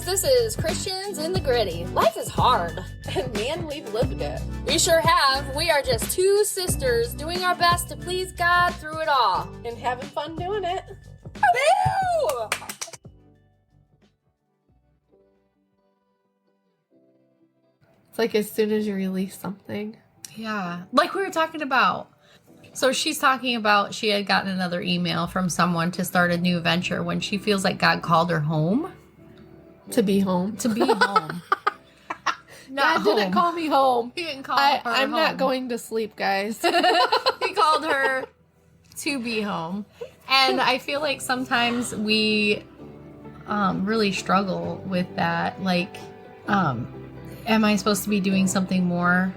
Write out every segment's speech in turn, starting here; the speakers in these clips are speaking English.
guys, this is Christians in the Gritty. Life is hard. And man, we've lived it. We sure have. We are just two sisters doing our best to please God through it all. And having fun doing it. Woo! It's like as soon as you release something. Yeah. Like we were talking about. So she's talking about she had gotten another email from someone to start a new venture when she feels like God called her home. To be home. To be home. God didn't call me home. He didn't call her I'm home. not going to sleep, guys. He called her to be home. And I feel like sometimes we really struggle with that. Like, am I supposed to be doing something more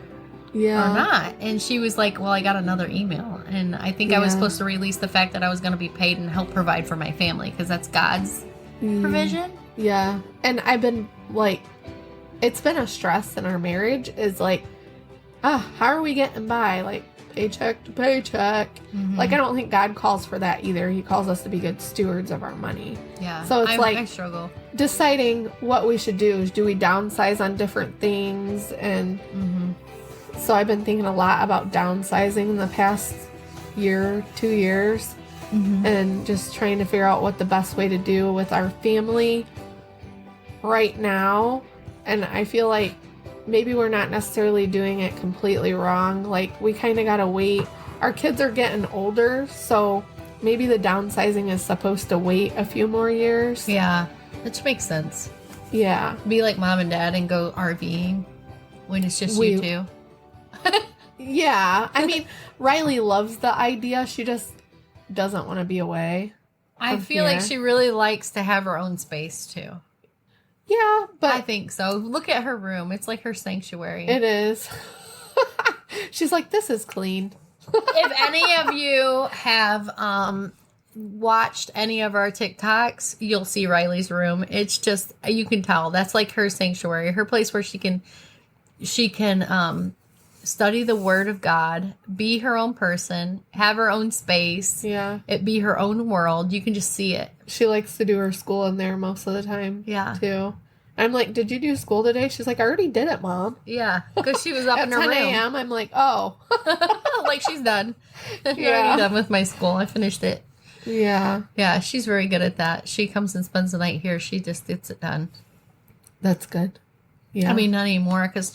or not? And she was like, well, I got another email. And I think I was supposed to release the fact that I was going to be paid and help provide for my family because that's God's provision. Yeah. And I've been like, it's been a stress in our marriage is like, how are we getting by? Like paycheck to paycheck. Mm-hmm. Like, I don't think God calls for that either. He calls us to be good stewards of our money. Yeah. So it's I struggle. Deciding what we should do. Do we downsize on different things? And so I've been thinking a lot about downsizing in the past year, 2 years, and just trying to figure out what the best way to do with our family right now. And I feel like maybe we're not necessarily doing it completely wrong. Like, we kind of got to wait. Our kids are getting older, so maybe the downsizing is supposed to wait a few more years. Yeah, which makes sense. Yeah. Be like mom and dad and go RVing when it's just you two. Yeah. I mean, Riley loves the idea. She just doesn't want to be away. I feel like she really likes to have her own space, too. Yeah, but I think so. Look at her room. It's like her sanctuary. It is. She's like, this is clean. If any of you have watched any of our TikToks, you'll see Riley's room. It's just, you can tell. That's like her sanctuary, her place where she can study the Word of God, be her own person, have her own space. Yeah. It be her own world. You can just see it. She likes to do her school in there most of the time. Yeah. Too. I'm like, did you do school today? She's like, I already did it, Mom. Yeah. Because she was up in her room. At 10 a.m., I'm like, oh. Like, she's done. You're already done with my school. I finished it. Yeah. Yeah, she's very good at that. She comes and spends the night here. She just gets it done. That's good. Yeah. I mean, not anymore because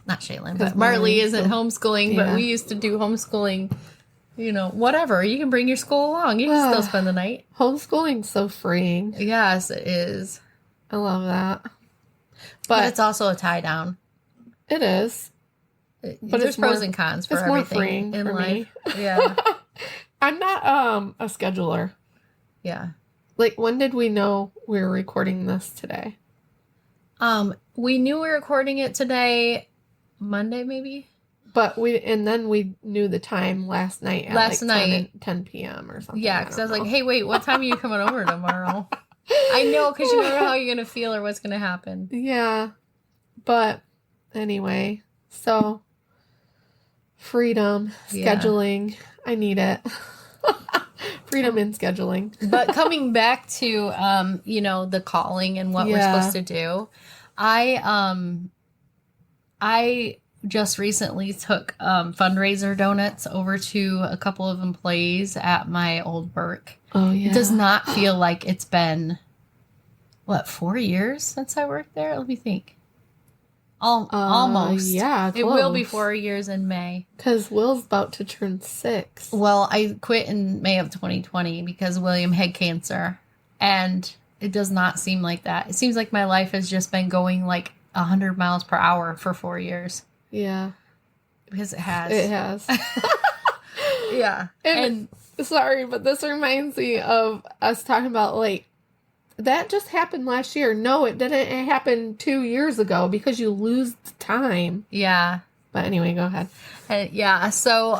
not Shaylin, but Marley isn't homeschooling, but we used to do homeschooling, whatever. You can bring your school along. You can still spend the night. Homeschooling's so freeing. Yes, it is. I love that. But it's also a tie down. It is. But there's pros and cons for everything more freeing in life. Me. Yeah. I'm not a scheduler. Yeah. Like, when did we know we were recording this today? We knew we were recording it today, Monday maybe. But then we knew the time last night at 10 p.m. or something. Yeah, because I was like, hey, wait, what time are you coming over tomorrow? I know, because you never know how you're going to feel or what's going to happen. Yeah. But anyway, so freedom, scheduling. I need it. Freedom in scheduling. But coming back to, the calling and what we're supposed to do, I just recently took fundraiser donuts over to a couple of employees at my old work. Oh, yeah. It does not feel like it's been, 4 years since I worked there? Let me think. Almost. Yeah, close. It will be 4 years in May. Because Will's about to turn 6. Well, I quit in May of 2020 because William had cancer. And it does not seem like that. It seems like my life has just been going like 100 miles per hour for 4 years. Yeah. Because it has. It has. Yeah. And sorry, but this reminds me of us talking about, like, that just happened last year. No, it didn't. It happened 2 years ago because you lose time. Yeah. But anyway, go ahead. So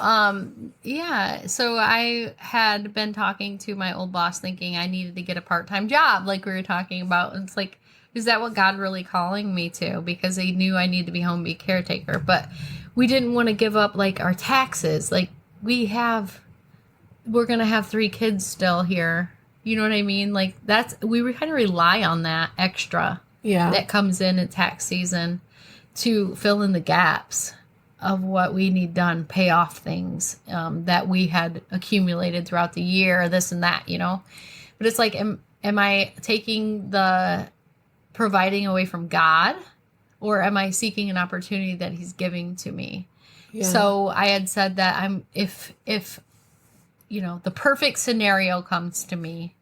I had been talking to my old boss thinking I needed to get a part-time job like we were talking about. And it's like, is that what God really calling me to? Because he knew I needed to be home and be a caretaker. But we didn't want to give up, like, our taxes. Like, we're going to have 3 kids still here You know what I mean? Like we kind of rely on that extra Yeah. that comes in tax season to fill in the gaps of what we need done, pay off things that we had accumulated throughout the year, this and that, But it's like, am I taking the providing away from God, or am I seeking an opportunity that he's giving to me? Yeah. So I had said that if the perfect scenario comes to me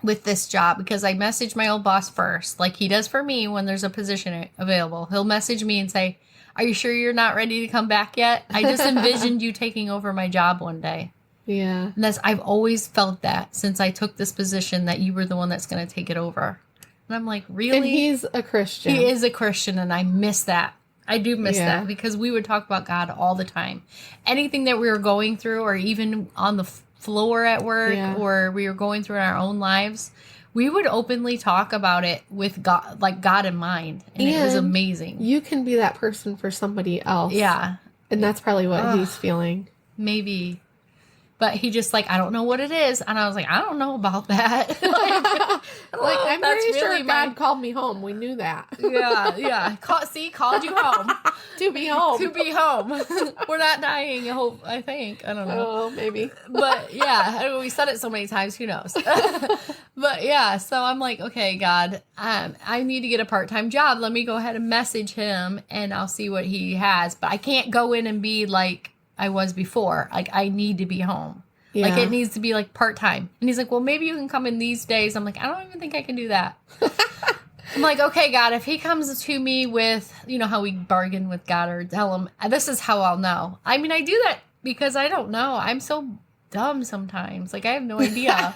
with this job, because I messaged my old boss first, like he does for me when there's a position available. He'll message me and say, "Are you sure you're not ready to come back yet? I just envisioned you taking over my job one day." Yeah. And I've always felt that since I took this position, that you were the one that's going to take it over. And I'm like, really? And he's a Christian. He is a Christian, and I miss that. I do miss that, because we would talk about God all the time. Anything that we were going through, or even on the floor at work, or we were going through in our own lives, we would openly talk about it with God, like God in mind. And it was amazing. You can be that person for somebody else. Yeah. And that's probably what he's feeling. Maybe. But he just I don't know what it is. And I was like, I don't know about that. I'm pretty sure God called me home. We knew that. Yeah. Called you home. To be home. To be home. We're not dying, I think. I don't know. Oh, maybe. But yeah, we said it so many times, who knows? But yeah, so I'm like, okay, God, I need to get a part-time job. Let me go ahead and message him, and I'll see what he has. But I can't go in and be like I was before. Like, I need to be home. Yeah. Like, it needs to be part-time. And he's like, well, maybe you can come in these days. I'm like, I don't even think I can do that. I'm like, okay, God, if he comes to me with, how we bargain with God, or tell him, this is how I'll know. I mean, I do that because I don't know. I'm so dumb sometimes. I have no idea.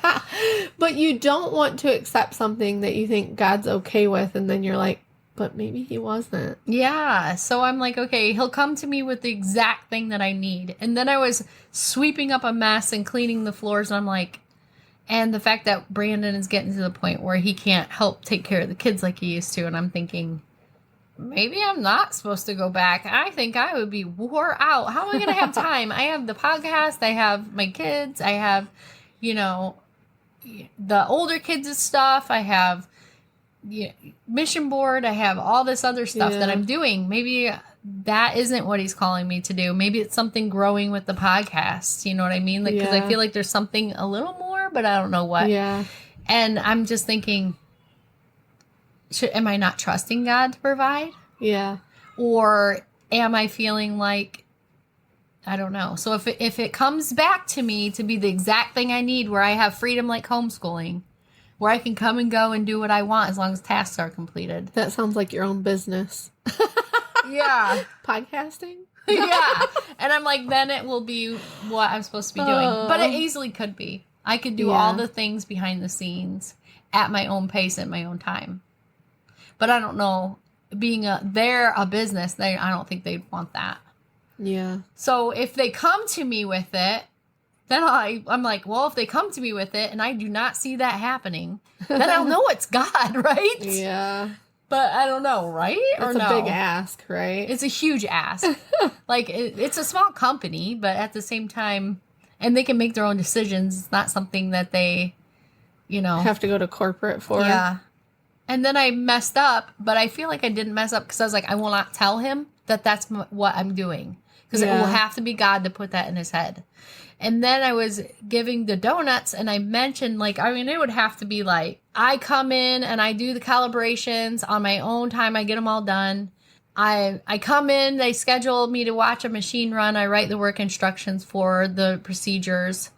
But you don't want to accept something that you think God's okay with, and then you're like, but maybe he wasn't. Yeah. So I'm like, okay, he'll come to me with the exact thing that I need. And then I was sweeping up a mess and cleaning the floors. And I'm like, and the fact that Brandon is getting to the point where he can't help take care of the kids like he used to. And I'm thinking, maybe I'm not supposed to go back. I think I would be wore out. How am I going to have time? I have the podcast. I have my kids. I have, the older kids' stuff. I have mission board. I have all this other stuff that I'm doing. Maybe that isn't what he's calling me to do. Maybe it's something growing with the podcast. You know what I mean? Because I feel like there's something a little more, but I don't know what. Yeah. And I'm just thinking, am I not trusting God to provide? Yeah. Or am I feeling like, I don't know. So if it comes back to me to be the exact thing I need, where I have freedom like homeschooling, where I can come and go and do what I want as long as tasks are completed. That sounds like your own business. Yeah. Podcasting? Yeah. And I'm like, then it will be what I'm supposed to be doing. But it easily could be. I could do all the things behind the scenes at my own pace at my own time. But I don't know. Being they're a business, I don't think they'd want that. Yeah. So if they come to me with it, then I'm like, well, if they come to me with it and I do not see that happening, then I'll know it's God, right? Yeah. But I don't know, right? It's a big ask, right? It's a huge ask. It's a small company, but at the same time, and they can make their own decisions. It's not something that they, have to go to corporate for. Yeah. And then I messed up, but I feel like I didn't mess up because I was like, I will not tell him that that's what I'm doing. Because it will have to be God to put that in his head. And then I was giving the donuts, and I mentioned, it would have to be I come in and I do the calibrations on my own time. I get them all done. I come in, they schedule me to watch a machine run. I write the work instructions for the procedures,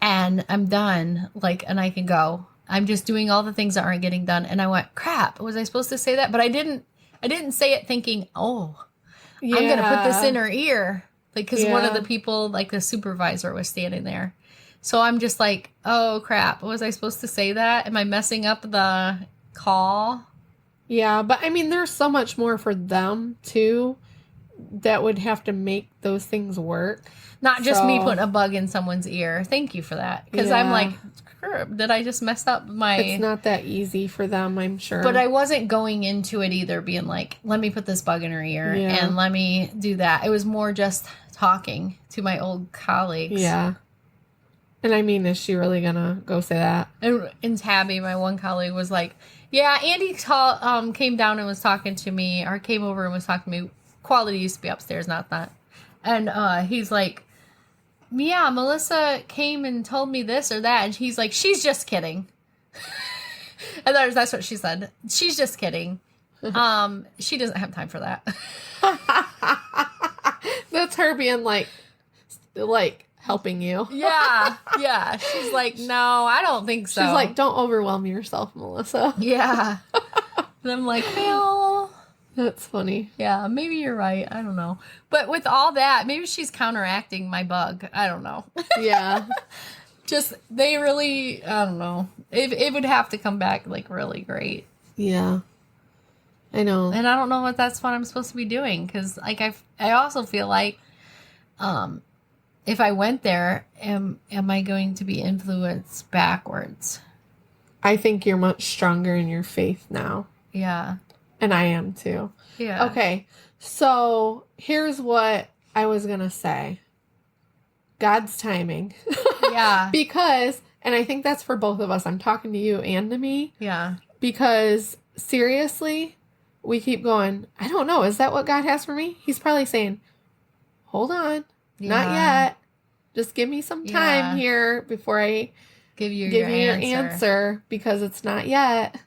and I'm done. And I can go. I'm just doing all the things that aren't getting done. And I went, crap, was I supposed to say that? But I didn't say it thinking, I'm going to put this in her ear. Because one of the people, the supervisor, was standing there. So I'm just like, oh, crap. Was I supposed to say that? Am I messing up the call? Yeah, but there's so much more for them, too, that would have to make those things work. Not just me putting a bug in someone's ear. Thank you for that. Because I'm like, did I just mess up my... It's not that easy for them, I'm sure. But I wasn't going into it either being like, let me put this bug in her ear and let me do that. It was more just talking to my old colleagues. Yeah. And I mean, is she really gonna go say that? And Tabby, my one colleague, was like, yeah, Andy came down and was talking to me, or came over and was talking to me. Quality used to be upstairs, not that. And he's like, yeah, Melissa came and told me this or that. And he's like, she's just kidding. And that's what she said. She's just kidding. She doesn't have time for that. That's her being like helping you. Yeah. She's like, no, I don't think so. She's like, don't overwhelm yourself, Melissa. Yeah. And I'm like, well, that's funny. Yeah, maybe you're right. I don't know. But with all that, maybe she's counteracting my bug. I don't know. Yeah. Just, they really, I don't know. It would have to come back like really great. Yeah. I know. And I don't know if that's what I'm supposed to be doing. Because like I also feel like if I went there, am I going to be influenced backwards? I think you're much stronger in your faith now. Yeah. And I am too. Yeah. Okay. So here's what I was going to say. God's timing. Yeah. Because, and I think that's for both of us. I'm talking to you and to me. Yeah. Because seriously, we keep going, I don't know. Is that what God has for me? He's probably saying, hold on. Not yet. Just give me some time here before I give you your your answer because it's not yet.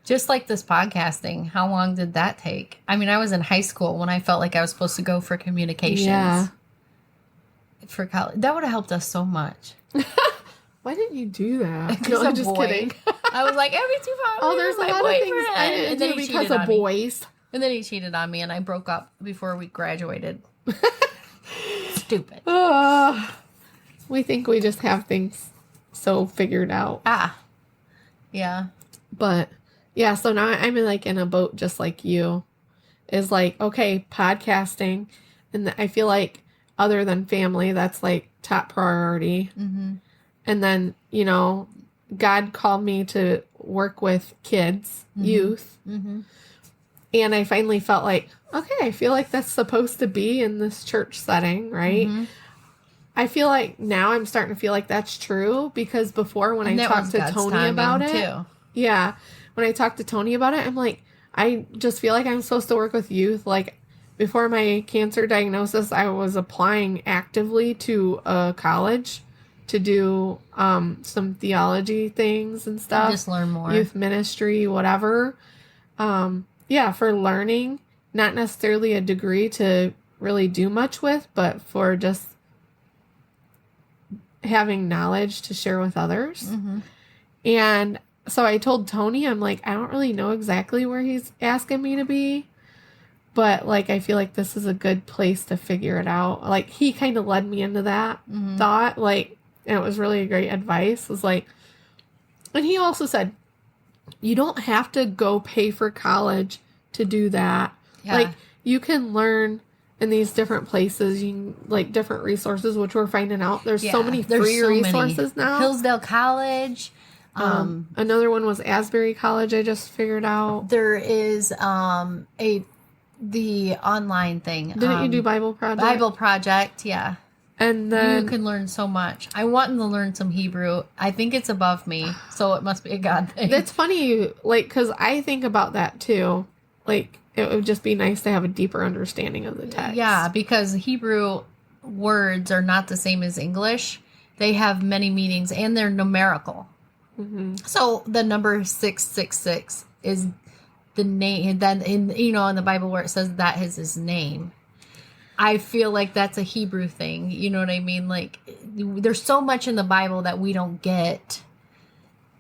Just like this podcasting, how long did that take? I mean, I was in high school when I felt like I was supposed to go for communications. Yeah. For college. That would have helped us so much. Why didn't you do that? Because I'm just kidding. I was like, every 2 hours. Oh, there's a lot of things I didn't do because of boys. And then he cheated on me, and I broke up before we graduated. Stupid. We think we just have things so figured out. Yeah. But yeah, so now I'm in a boat just like you. Is like, okay, podcasting, and I feel like other than family, that's like top priority. Mm-hmm. And then, God called me to work with kids, youth. Mm-hmm. And I finally felt like, okay, I feel like that's supposed to be in this church setting, right? Mm-hmm. I feel like now I'm starting to feel like that's true because before when I talked to Tony about it, yeah, when I talked to Tony about it, I'm like, I just feel like I'm supposed to work with youth. Like before my cancer diagnosis, I was applying actively to a college to do some theology things and stuff. Just learn more. Youth ministry, whatever. For learning, not necessarily a degree to really do much with, but for just having knowledge to share with others. Mm-hmm. And so I told Tony, I'm like, I don't really know exactly where he's asking me to be, but like, I feel like this is a good place to figure it out. Like he kind of led me into that thought, like, and it was really great advice. It was like, and he also said, you don't have to go pay for college to do that. Yeah. Like you can learn in these different places, like different resources, which we're finding out. There's so many free resources now. Hillsdale College. Another one was Asbury College. I just figured out. There is the online thing. Didn't you do Bible Project? Bible Project, yeah. And then you can learn so much. I want to learn some Hebrew. I think it's above me, so it must be a God thing. That's funny, like, because I think about that too. Like, it would just be nice to have a deeper understanding of the text. Yeah, because Hebrew words are not the same as English. They have many meanings, and they're numerical. Mm-hmm. So the number 666 is the name. And then in the Bible where it says that is his name, I feel like that's a Hebrew thing. You know what I mean? Like there's so much in the Bible that we don't get.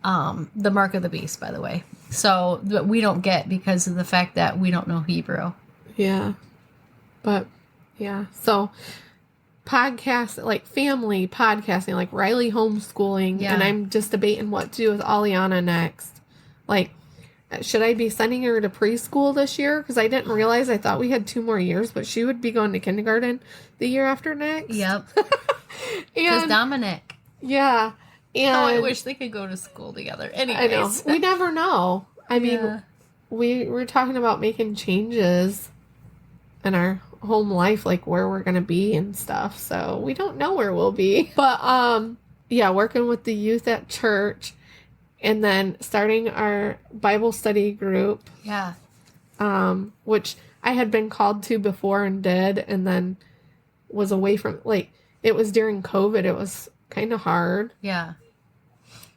The mark of the beast, by the way. So that we don't get because of the fact that we don't know Hebrew. Yeah. But yeah. So podcast, like family podcasting, like Riley homeschooling. Yeah. And I'm just debating what to do with Aliana next. Like, should I be sending her to preschool this year? Because I didn't realize, I thought we had 2 more years, but she would be going to kindergarten the year after next. Yep. Because Dominic. Yeah. And I wish they could go to school together. Anyways. I know. We never know. I mean, we're talking about making changes in our home life, like where we're going to be and stuff. So we don't know where we'll be. But working with the youth at church, and then starting our Bible study group. Yeah. Which I had been called to before and did, and then was away from, like, it was during COVID. It was kind of hard. Yeah.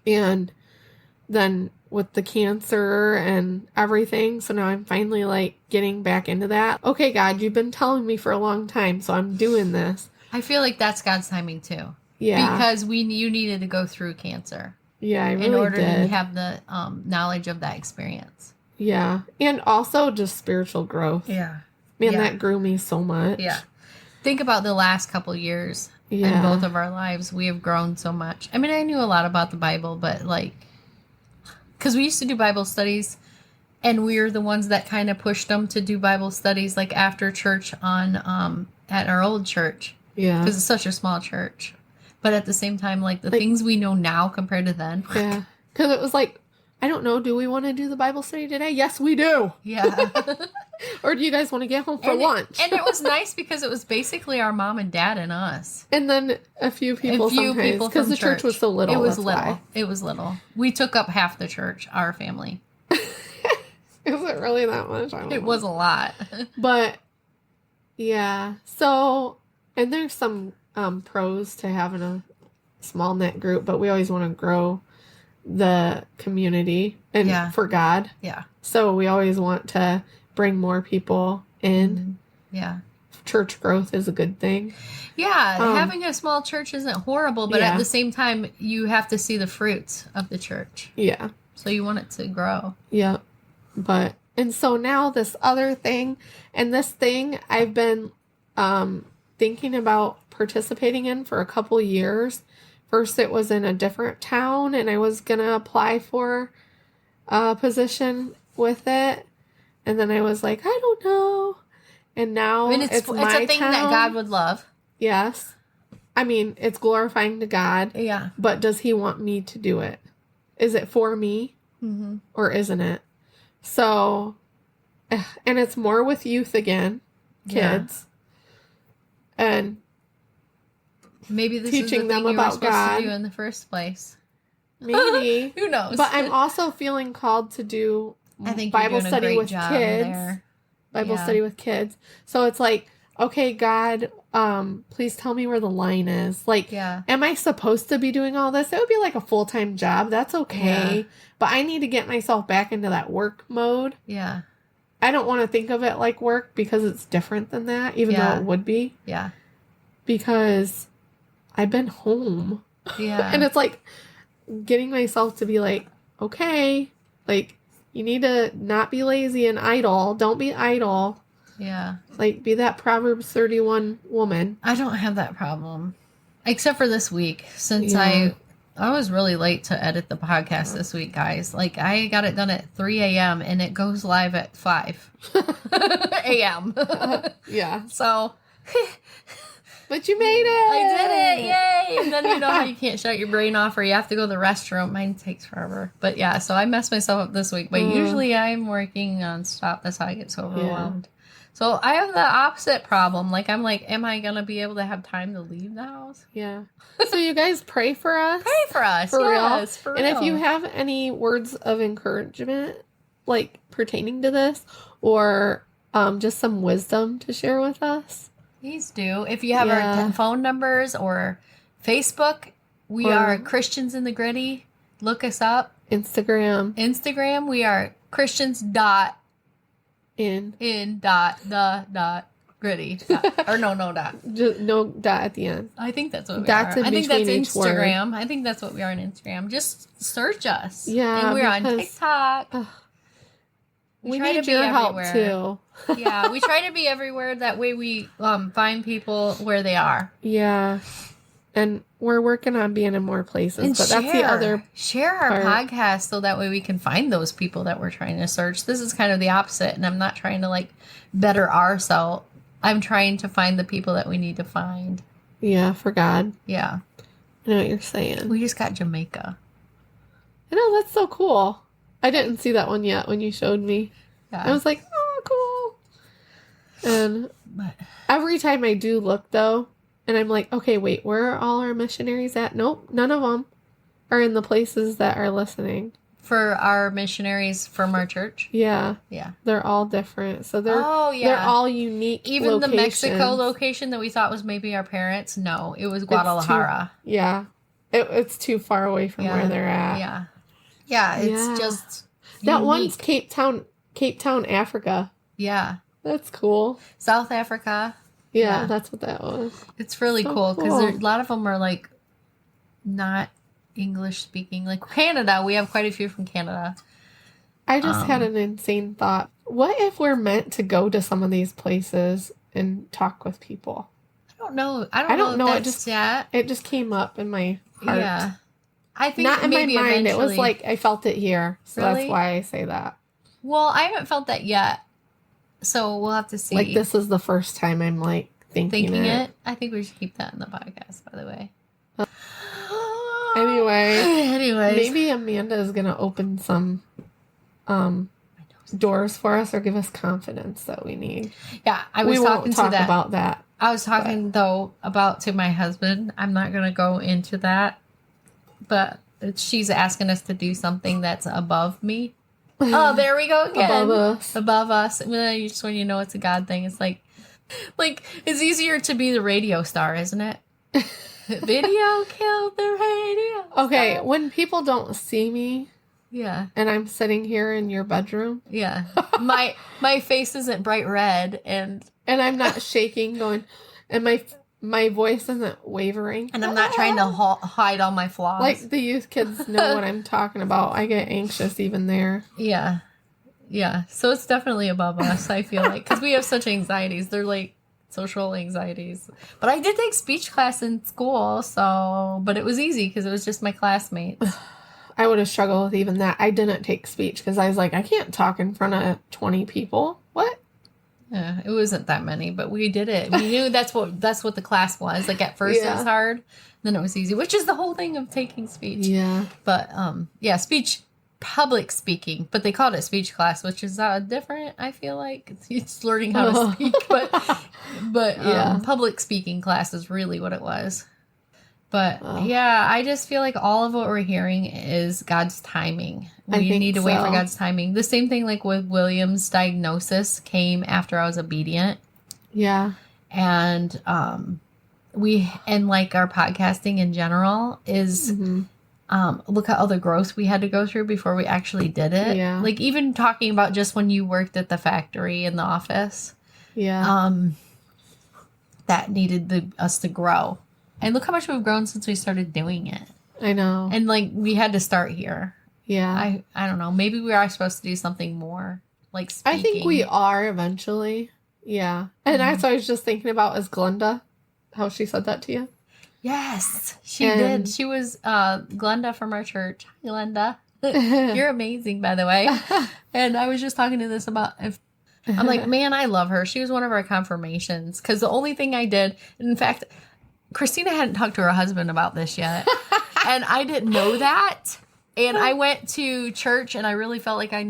And then with the cancer and everything, so now I'm finally, like, getting back into that. Okay, God, you've been telling me for a long time, so I'm doing this. I feel like that's God's timing too. Yeah. Because you needed to go through cancer. Yeah, I really in order did. to have the knowledge of that experience. Yeah. And also just spiritual growth. Yeah. Man, that grew me so much. Yeah. Think about the last couple years in both of our lives. We have grown so much. I mean, I knew a lot about the Bible, but like, because we used to do Bible studies, and we were the ones that kind of pushed them to do Bible studies like after church on at our old church. Yeah. Because it's such a small church. But at the same time, like the things we know now compared to then. Yeah. Because it was like, I don't know, do we want to do the Bible study today? Yes, we do. Yeah. Or do you guys want to get home for lunch? And it was nice because it was basically our mom and dad and us. And then a few people sometimes. Because the church was so little. It was that's little. why. It was little. We took up half the church, our family. Is it really that much? I don't know. It was a lot. But, yeah. So, and there's some pros to having a small knit group, but we always want to grow the community and for God. Yeah. So we always want to bring more people in. Mm-hmm. Yeah. Church growth is a good thing. Yeah. Having a small church isn't horrible, but at the same time, you have to see the fruits of the church. Yeah. So you want it to grow. Yeah. But, and so now this other thing, and this thing I've been thinking about participating in for a couple years. First, it was in a different town, and I was going to apply for a position with it. And then I was like, I don't know. And now it's my a thing town. that God would love. Yes. I mean, it's glorifying to God. Yeah. But does he want me to do it? Is it for me? Mm-hmm. Or isn't it? So, and it's more with youth again, kids. Yeah. And maybe this teaching is the thing them you were about supposed God. to do in the first place. Maybe. Who knows? But I'm also feeling called to do I think Bible you're doing study a great with job kids. there. Bible study with kids. So it's like, okay, God, please tell me where the line is. Like, am I supposed to be doing all this? It would be like a full-time job. That's okay. Yeah. But I need to get myself back into that work mode. Yeah. I don't want to think of it like work because it's different than that, even though it would be. Yeah. Because I've been home. Yeah. And it's like getting myself to be like, okay, like, you need to not be lazy and idle. Don't be idle. Yeah. Like, be that Proverbs 31 woman. I don't have that problem. Except for this week, since I was really late to edit the podcast this week, guys. Like, I got it done at 3 a.m. and it goes live at 5 a.m. Yeah. So... But you made it! I did it! Yay! And then you know how you can't shut your brain off or you have to go to the restroom. Mine takes forever. But yeah, so I messed myself up this week. But usually I'm working nonstop. That's how I get so overwhelmed. Yeah. So I have the opposite problem. Like, I'm like, am I going to be able to have time to leave the house? Yeah. So you guys pray for us? Pray for us. For yes, real. For real. And if you have any words of encouragement, like pertaining to this, or just some wisdom to share with us, please do. If you have our phone numbers or Facebook, we are Christians in the Gritty. Look us up. Instagram, we are Christians in gritty. Or no dot. Just no dot at the end. I think that's what we Dots are. I think that's Instagram. Word. I think that's what we are on Instagram. Just search us. Yeah. And we're on TikTok. We try need to be your everywhere. Help too. Yeah, we try to be everywhere. That way we find people where they are. Yeah. And we're working on being in more places. And but that's the other Share our podcast so that way we can find those people that we're trying to search. This is kind of the opposite. And I'm not trying to like better ourselves. I'm trying to find the people that we need to find. Yeah, for God. Yeah. I know what you're saying. We just got Jamaica. I know, that's so cool. I didn't see that one yet when you showed me. Yeah. I was like, oh, cool. And every time I do look, though, And I'm like, okay, wait, where are all our missionaries at? Nope, none of them are in the places that are listening. For our missionaries from our church? Yeah. Yeah. They're all different. So they're they're all unique Even locations. the Mexico location that we thought was maybe our parents, no, it was Guadalajara. It's too far away from where they're at. Yeah. Yeah, it's just that unique. one's Cape Town, Africa. Yeah. That's cool. South Africa. Yeah, that's what that was. It's really So cool because a lot of them are like not English speaking. Like Canada, we have quite a few from Canada. I just had an insane thought. What if we're meant to go to some of these places and talk with people? I don't know. I don't know. It just came up in my heart. Yeah. I think not in maybe my mind. eventually. It was like I felt it here. So Really? that's why I say that. Well, I haven't felt that yet. So we'll have to see. Like this is the first time I'm like thinking it. I think we should keep that in the podcast, by the way. Anyways, maybe Amanda is going to open some doors for us or give us confidence that we need. Yeah, we won't talk about that. I was talking though about to my husband. I'm not going to go into that, but she's asking us to do something that's above me. Oh, there we go again. Above us. Just when you know it's a God thing, it's like it's easier to be the radio star, isn't it? Video killed the radio. Okay, star. when people don't see me, yeah, and I'm sitting here in your bedroom, yeah, my face isn't bright red, and I'm not shaking, going, and my voice isn't wavering, and I'm not trying to hide all my flaws. Like the youth kids know what I'm talking about. I get anxious even there. Yeah. Yeah. So it's definitely above us, I feel like. Because we have such anxieties. They're like social anxieties. But I did take speech class in school, but it was easy because it was just my classmates. I would have struggled with even that. I didn't take speech because I was like, I can't talk in front of 20 people. What? Yeah, it wasn't that many, but we did it. We knew that's what the class was. Like at first it was hard, then it was easy, which is the whole thing of taking speech. Yeah. But speech, public speaking, but they called it speech class, which is different. I feel like it's learning how to speak, but public speaking class is really what it was. But I just feel like all of what we're hearing is God's timing. We need to wait for God's timing. The same thing like with William's diagnosis came after I was obedient. Yeah. And like our podcasting in general is look at all the growth we had to go through before we actually did it. Yeah. Like even talking about just when you worked at the factory in the office. Yeah. That needed us to grow. And look how much we've grown since we started doing it. I know. And like we had to start here. Yeah. I don't know. Maybe we are supposed to do something more like speaking. I think we are eventually. Yeah. And that's what I was just thinking about is Glenda. How she said that to you. Yes, she did. She was Glenda from our church. Hi, Glenda. You're amazing, by the way. And I was just talking to this about I'm like, man, I love her. She was one of our confirmations. Because the only thing I did, in fact, Christina hadn't talked to her husband about this yet. And I didn't know that. And I went to church and I really felt like we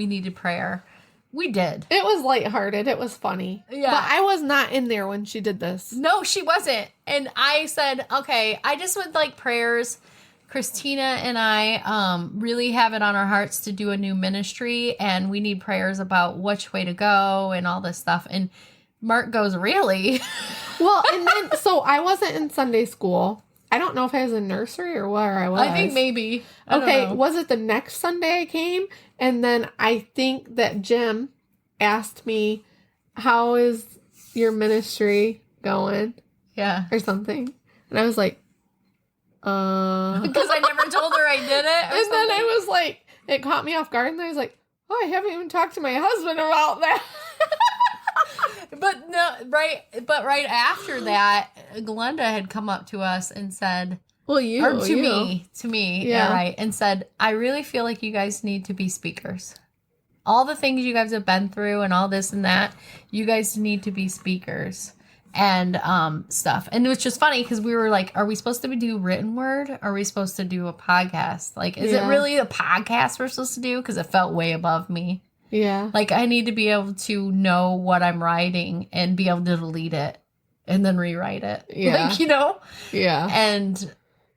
needed prayer. We did. It was lighthearted. It was funny. Yeah. But I was not in there when she did this. No, she wasn't. And I said, okay, I just would like prayers. Christina and I really have it on our hearts to do a new ministry. And we need prayers about which way to go and all this stuff. And Mark goes, really? Well, and then, so I wasn't in Sunday school. I don't know if I was in nursery or where I was. I think maybe. I don't know. Was it the next Sunday I came? And then I think that Jim asked me, how is your ministry going? Yeah. Or something. And I was like, Because I never told her I did it. And then I was like, it caught me off guard. And I was like, oh, I haven't even talked to my husband about that. But no, right after that, Glenda had come up to us and said, to me, yeah, right, and said, I really feel like you guys need to be speakers. All the things you guys have been through and all this and that, you guys need to be speakers and stuff. And it was just funny because we were like, are we supposed to do written word? Or are we supposed to do a podcast? Like, is it really a podcast we're supposed to do? Because it felt way above me. Yeah. Like, I need to be able to know what I'm writing and be able to delete it and then rewrite it. Yeah. Like, you know? Yeah.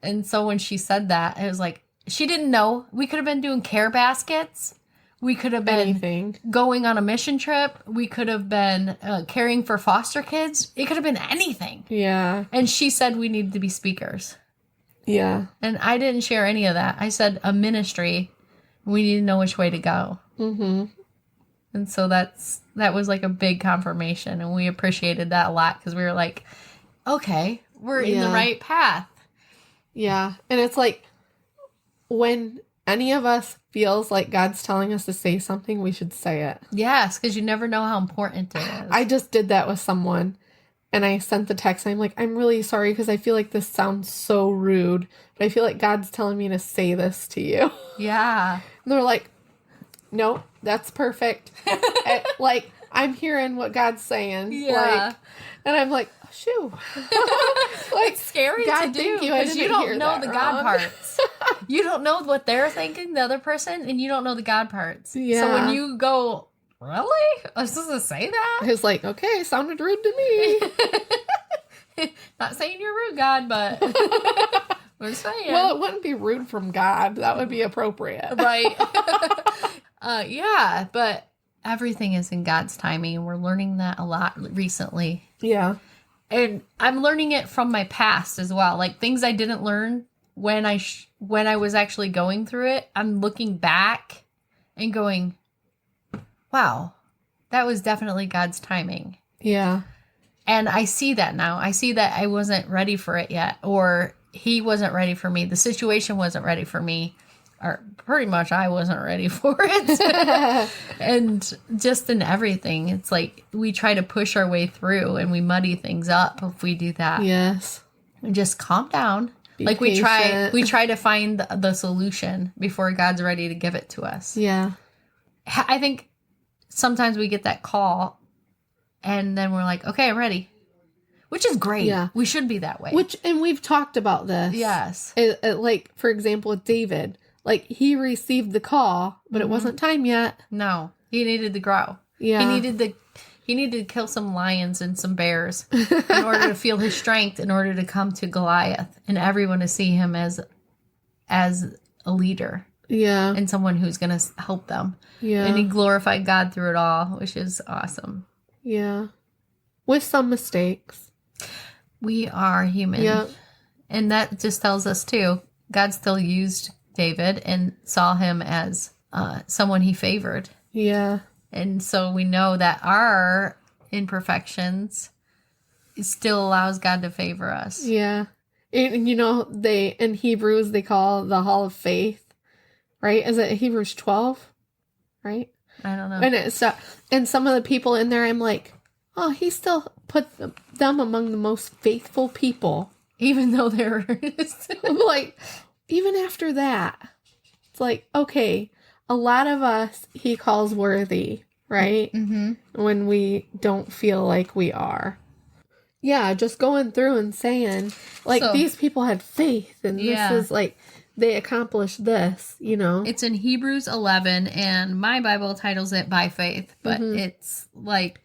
And so when she said that, it was like, she didn't know. We could have been doing care baskets. We could have been Anything. going on a mission trip. We could have been caring for foster kids. It could have been anything. Yeah. And she said we needed to be speakers. Yeah. And I didn't share any of that. I said a ministry. We need to know which way to go. Mm-hmm. And so that was like a big confirmation. And we appreciated that a lot because we were like, okay, we're in the right path. Yeah. And it's like when any of us feels like God's telling us to say something, we should say it. Yes, because you never know how important it is. I just did that with someone. And I sent the text. I'm like, I'm really sorry because I feel like this sounds so rude. But I feel like God's telling me to say this to you. Yeah. And they're like, no, that's perfect. Like, I'm hearing what God's saying. Yeah. Like, and I'm like, oh, shoo. Like, It's scary God, to thank do you. I because didn't you don't hear know that the God wrong. parts. You don't know what they're thinking, the other person, and you don't know the God parts. Yeah. So when you go, really? I was supposed to say that? He's like, okay, sounded rude to me. Not saying you're rude, God, but we're saying. Well, it wouldn't be rude from God. That would be appropriate. Right. Yeah, but everything is in God's timing, and we're learning that a lot recently. Yeah. And I'm learning it from my past as well. Like things I didn't learn when I was actually going through it. I'm looking back and going, wow, that was definitely God's timing. Yeah. And I see that now. I see that I wasn't ready for it yet, or he wasn't ready for me. The situation wasn't ready for me, or pretty much I wasn't ready for it. And just in everything, it's like we try to push our way through and we muddy things up if we do that. Yes. And just calm down. Be like patient. we try to find the solution before God's ready to give it to us. Yeah. I think sometimes we get that call and then we're like, okay, I'm ready. Which is great. Yeah. We should be that way. And we've talked about this. Yes. Like, for example, with David, like he received the call, but it wasn't time yet. No. He needed to grow. Yeah. He needed to kill some lions and some bears in order to feel his strength, in order to come to Goliath and everyone to see him as a leader Yeah. and someone who's going to help them. Yeah. And he glorified God through it all, which is awesome. Yeah. With some mistakes. We are human. Yep. And that just tells us, too, God still used David and saw him as someone he favored. Yeah. And so we know that our imperfections still allows God to favor us. Yeah. And you know, in Hebrews, they call the Hall of Faith, right? Is it Hebrews 12? Right? I don't know. And some of the people in there, I'm like, oh, he still put them among the most faithful people. Even though they're... I'm like, even after that, it's like, okay, a lot of us he calls worthy, right? Mm-hmm. When we don't feel like we are. Yeah, just going through and saying, like, these people had faith, and this is like, they accomplished this, you know? It's in Hebrews 11, and my Bible titles it By Faith, but it's like...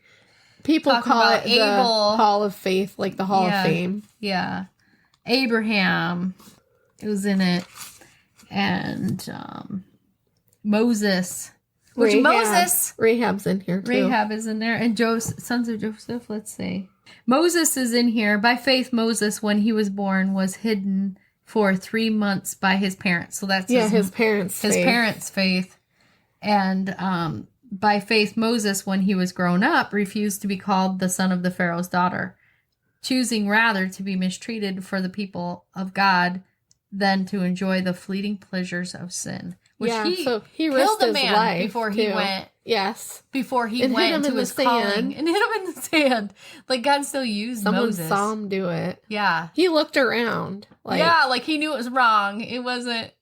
People call it the Abel. Hall of Faith, like the Hall of Fame. Yeah. Abraham was in it, and Moses. Which Moses... Rahab's in here, too. Rahab is in there, and sons of Joseph, let's see. Moses is in here. By faith, Moses, when he was born, was hidden for 3 months by his parents. So that's his parents' faith. His parents' faith. And by faith, Moses, when he was grown up, refused to be called the son of the Pharaoh's daughter, choosing rather to be mistreated for the people of God than to enjoy the fleeting pleasures of sin. Which he killed a man life before too. He went. Yes. Before he and went to his calling and hit him in the sand. Like God still used Moses. Someone saw him do it. Yeah. He looked around. Like he knew it was wrong. It wasn't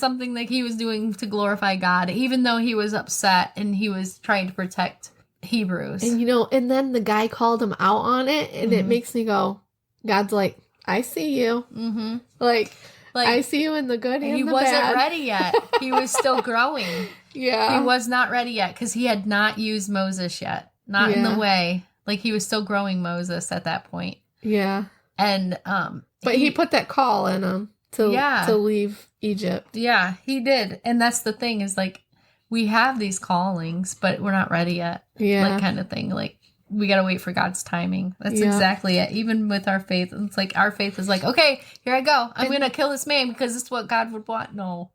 something like he was doing to glorify God, even though he was upset and he was trying to protect Hebrews. And and then the guy called him out on it, and it makes me go, God's like, I see you. Mm-hmm. Like I see you in the good and the bad. He wasn't ready yet. He was still growing. Yeah. He was not ready yet because he had not used Moses yet. Not in the way. Like he was still growing Moses at that point. Yeah. And but he put that call in him to leave Egypt. Yeah, he did. And that's the thing is like we have these callings, but we're not ready yet. Yeah. Like kind of thing. Like we got to wait for God's timing. That's exactly it. Even with our faith, it's like our faith is like, okay, here I go. I'm going to kill this man because it's what God would want. No.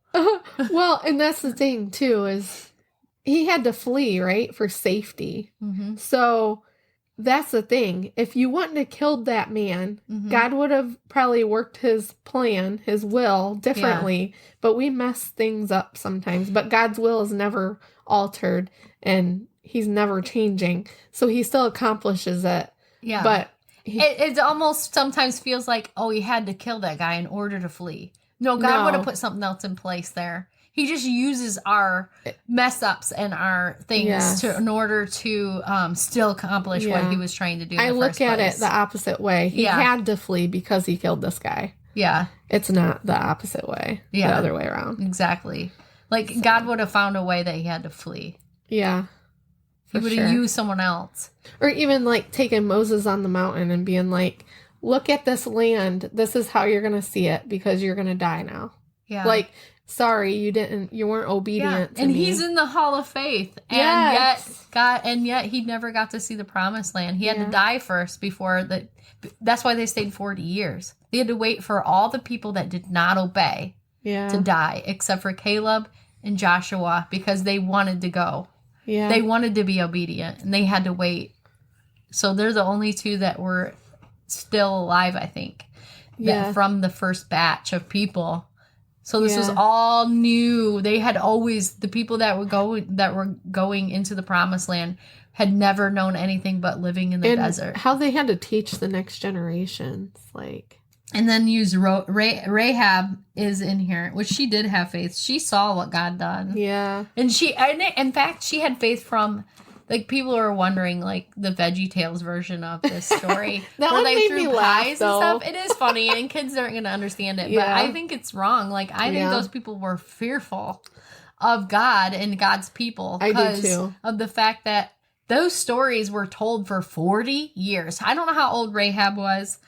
Well, and that's the thing too, is he had to flee, right? For safety. Mm-hmm. So that's the thing. If you wouldn't have killed that man, God would have probably worked his plan, his will differently, but we mess things up sometimes. But God's will is never altered and he's never changing. So he still accomplishes it. Yeah. But it almost sometimes feels like, oh, he had to kill that guy in order to flee. No, God would have put something else in place there. He just uses our mess ups and our things in order to still accomplish what he was trying to do. I look at it the opposite way. He had to flee because he killed this guy. Yeah. It's not the opposite way. Yeah. The other way around. Exactly. Like God would have found a way that he had to flee. Yeah. He would have used someone else. Or even like taking Moses on the mountain and being like, look at this land. This is how you're going to see it because you're going to die now. Yeah. Like, sorry, you weren't obedient to me. He's in the Hall of Faith. And yet he never got to see the promised land. He had to die first before that's why they stayed 40 years. They had to wait for all the people that did not obey to die, except for Caleb and Joshua, because they wanted to go. Yeah. They wanted to be obedient and they had to wait. So they're the only two that were still alive, I think. From the first batch of people. So this was all new. They had the people that were going into the promised land had never known anything but living in the desert. How they had to teach the next generations, like. And then use Rahab is in here, which she did have faith. She saw what God done. Yeah. And in fact, she had faith from, like, people are wondering, like, the VeggieTales version of this story. Where they threw pies and stuff. It is funny, and kids aren't going to understand it. But I think it's wrong. Like, I think those people were fearful of God and God's people. Because of the fact that those stories were told for 40 years. I don't know how old Rahab was,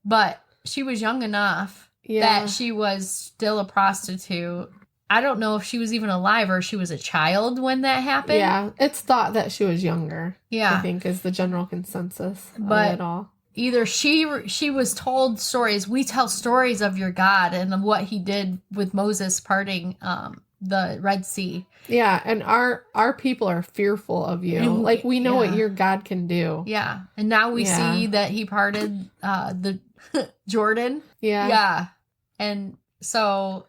but she was young enough that she was still a prostitute. I don't know if she was even alive or she was a child when that happened. Yeah, it's thought that she was younger. Yeah. I think is the general consensus of it all. Either she was told stories. We tell stories of your God and what he did with Moses parting the Red Sea. Yeah, and our people are fearful of you. And like, we know what your God can do. Yeah, and now we see that he parted the Jordan. Yeah. Yeah. And so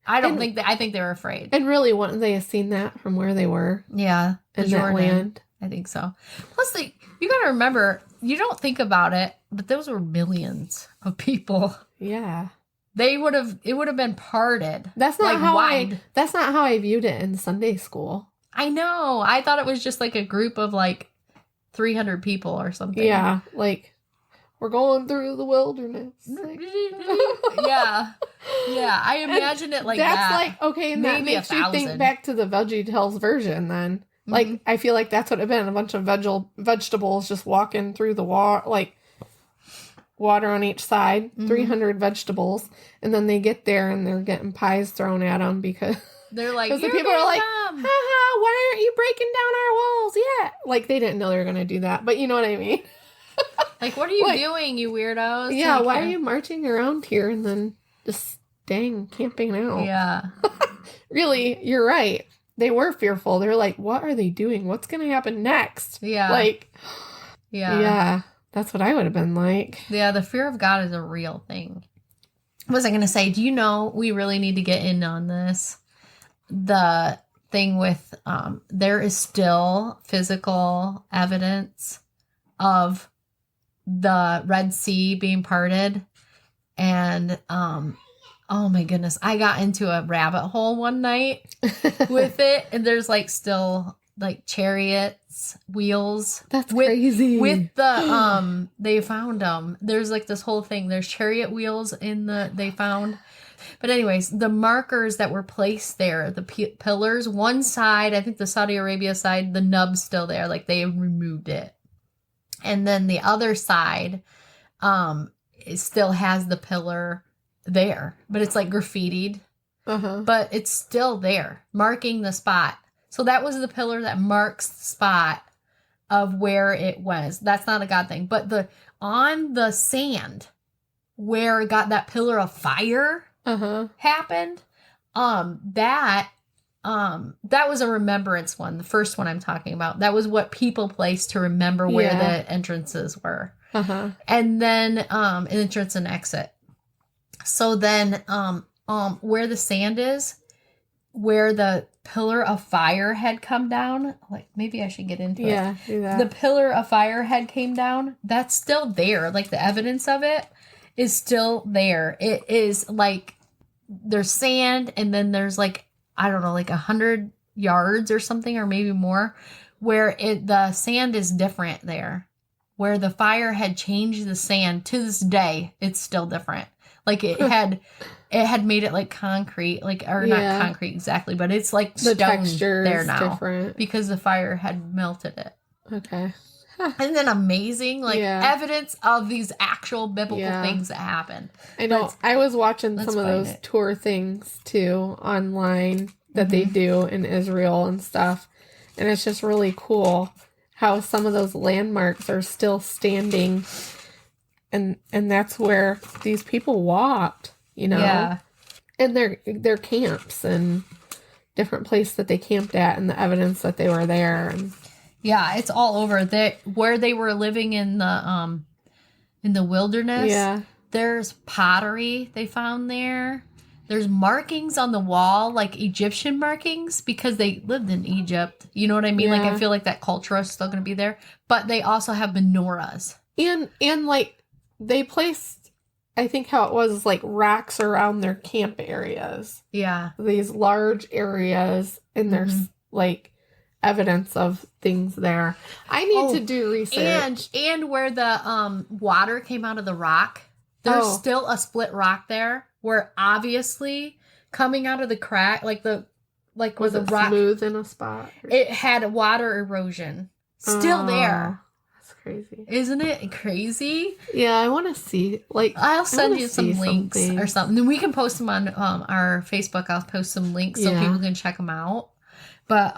I think they were afraid. And really, wouldn't they have seen that from where they were? Yeah. In that land. I think so. Plus, you got to remember, you don't think about it, but those were millions of people. Yeah. It would have been parted. That's not like that's not how I viewed it in Sunday school. I know. I thought it was just like a group of like 300 people or something. Yeah. Like, we're going through the wilderness. Yeah. Yeah. I imagine it like that's that. That's like, okay, and that makes you think back to the VeggieTales version then. Mm-hmm. Like, I feel like that's what it been. A bunch of vegetables just walking through the water, like, water on each side, 300 vegetables. And then they get there and they're getting pies thrown at them because they're like, the people are like, haha, why aren't you breaking down our walls yet? Like, they didn't know they were going to do that. But you know what I mean? Like, what are you doing, you weirdos? Yeah, like, why are you marching around here and then just camping out? Yeah. Really, you're right. They were fearful. They're like, what are they doing? What's going to happen next? Yeah. Like, yeah. That's what I would have been like. Yeah, the fear of God is a real thing. What was I going to say? Do you know, we really need to get in on this. The thing with, there is still physical evidence of the Red Sea being parted. And, oh my goodness, I got into a rabbit hole one night with it. And there's like still like chariots, wheels. That's crazy. With the, they found them. There's like this whole thing. There's chariot wheels they found. But anyways, the markers that were placed there, the pillars, one side, I think the Saudi Arabia side, the nub's still there. Like they removed it. And then the other side, it still has the pillar there, but it's like graffitied, but it's still there, marking the spot. So that was the pillar that marks the spot of where it was. That's not a God thing, but on the sand where it got that pillar of fire happened, that was a remembrance one. The first one I'm talking about, that was what people placed to remember where the entrances were. And then entrance and exit. So then where the sand is, where the pillar of fire had come down, like maybe I should get into it. Do that. The pillar of fire had came down. That's still there. Like the evidence of it is still there. It is like there's sand, and then there's like, I don't know, like 100 yards or something, or maybe more, where the sand is different there. Where the fire had changed the sand, to this day, it's still different. Like it had made it like concrete, like, or not concrete exactly, but it's like the stone texture there is now different because the fire had melted it. Okay. Isn't that amazing? Like evidence of these actual biblical things that happened. I know. I was watching some of those tour things too online that they do in Israel and stuff, and it's just really cool how some of those landmarks are still standing, and that's where these people walked, you know. Yeah. And their camps and different places that they camped at, and the evidence that they were there. And yeah, it's all over. Where they were living in the wilderness. Yeah. There's pottery they found there. There's markings on the wall, like Egyptian markings, because they lived in Egypt. You know what I mean? Yeah. Like, I feel like that culture is still going to be there. But they also have menorahs. And like, they placed, I think how it was, like, rocks around their camp areas. Yeah. These large areas, and there's, like, evidence of things there. I need to do research. And where the water came out of the rock, there's still a split rock there. Where obviously coming out of the crack, was it rock smooth in a spot? It had water erosion still there. That's crazy, isn't it crazy? Yeah, I want to see. Like, I'll send you some links or something. Then we can post them on our Facebook. I'll post some links so people can check them out. But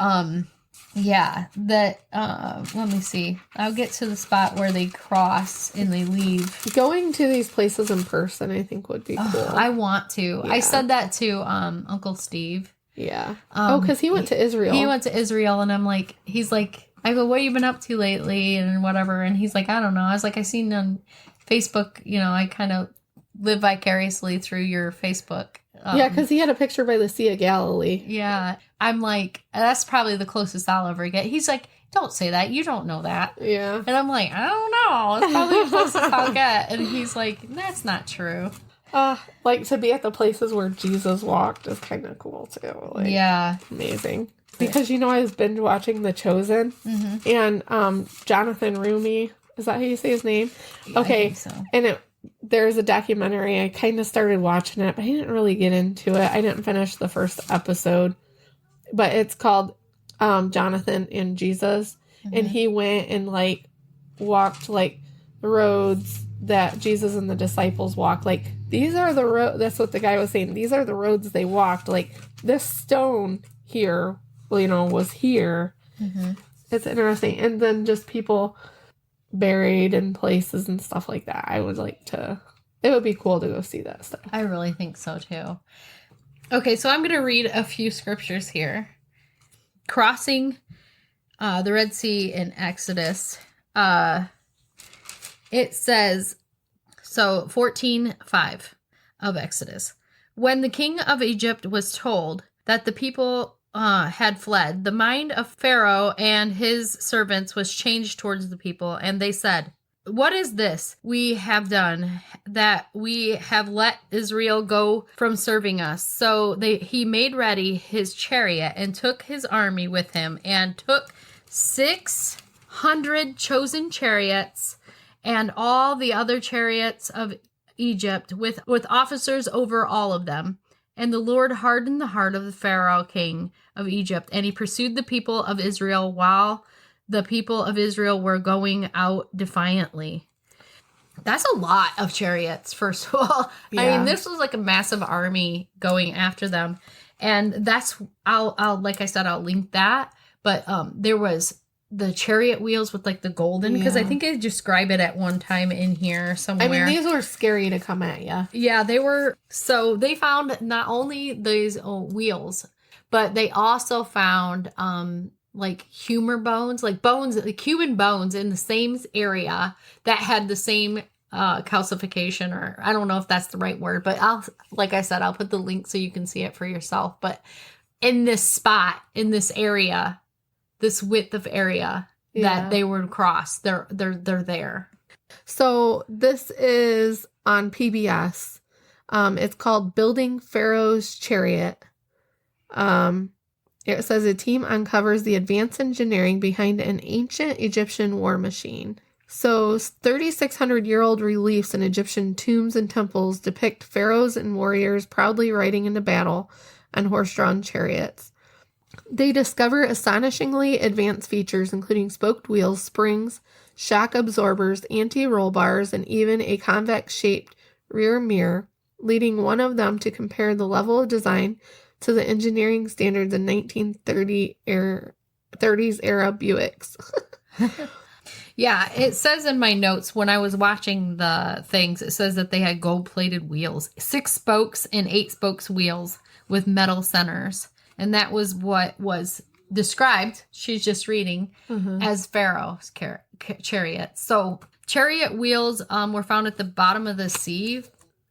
yeah, that let me see. I'll get to the spot where they cross and they leave. Going to these places in person, I think, would be cool. I want to. Yeah. I said that to Uncle Steve. Yeah. Because he went to Israel. He went to Israel, and he's like, I go, what have you been up to lately, and whatever. And he's like, I don't know. I was like, I seen on Facebook, you know, I kind of live vicariously through your Facebook. Yeah, because he had a picture by the Sea of Galilee. Yeah. I'm like, that's probably the closest I'll ever get. He's like, don't say that. You don't know that. Yeah. And I'm like, I don't know. It's probably the closest I'll get. And he's like, that's not true. Like, to be at the places where Jesus walked is kind of cool, too. Like, yeah. Amazing. Because, you know, I was binge watching The Chosen. And Jonathan Rumi, is that how you say his name? Yeah, okay. I think so. And there's a documentary. I kind of started watching it, but I didn't really get into it. I didn't finish the first episode. But it's called Jonathan and Jesus. And he went and, like, walked, like, the roads that Jesus and the disciples walked. Like, these are the roads. That's what the guy was saying. These are the roads they walked. Like, this stone here, well, you know, was here. It's interesting. And then just people buried in places and stuff like that. I would like to. It would be cool to go see that stuff. I really think so, too. Okay, so I'm going to read a few scriptures here. Crossing the Red Sea in Exodus. It says, so 14:5 of Exodus. When the king of Egypt was told that the people had fled, the mind of Pharaoh and his servants was changed towards the people, and they said, what is this we have done, that we have let Israel go from serving us? So he made ready his chariot and took his army with him, and took 600 chosen chariots and all the other chariots of Egypt with officers over all of them. And the Lord hardened the heart of the Pharaoh king of Egypt, and he pursued the people of Israel while the people of Israel were going out defiantly. That's a lot of chariots, first of all. I Yeah. mean, this was like a massive army going after them. And that's, I'll like I said, I'll link that. But there was the chariot wheels with like the golden, because I think I describe it at one time in here somewhere. I mean, these were scary to come at you. Yeah, they were. So they found not only these wheels, but they also found like human bones, like human bones in the same area that had the same calcification, or I don't know if that's the right word, but like I said, I'll put the link so you can see it for yourself. But in this spot, in this area, this width of area that they were cross, they're there. So this is on PBS. It's called Building Pharaoh's Chariot. It says a team uncovers the advanced engineering behind an ancient Egyptian war machine. So 3,600-year-old reliefs in Egyptian tombs and temples depict pharaohs and warriors proudly riding into battle on horse-drawn chariots. They discover astonishingly advanced features, including spoked wheels, springs, shock absorbers, anti-roll bars, and even a convex-shaped rear mirror, leading one of them to compare the level of design to the engineering standards in 1930s era Buicks. Yeah, it says in my notes when I was watching the things, it says that they had gold-plated wheels, 6 spokes and 8 spokes wheels with metal centers. And that was what was described, she's just reading, as Pharaoh's chariot. So chariot wheels were found at the bottom of the sea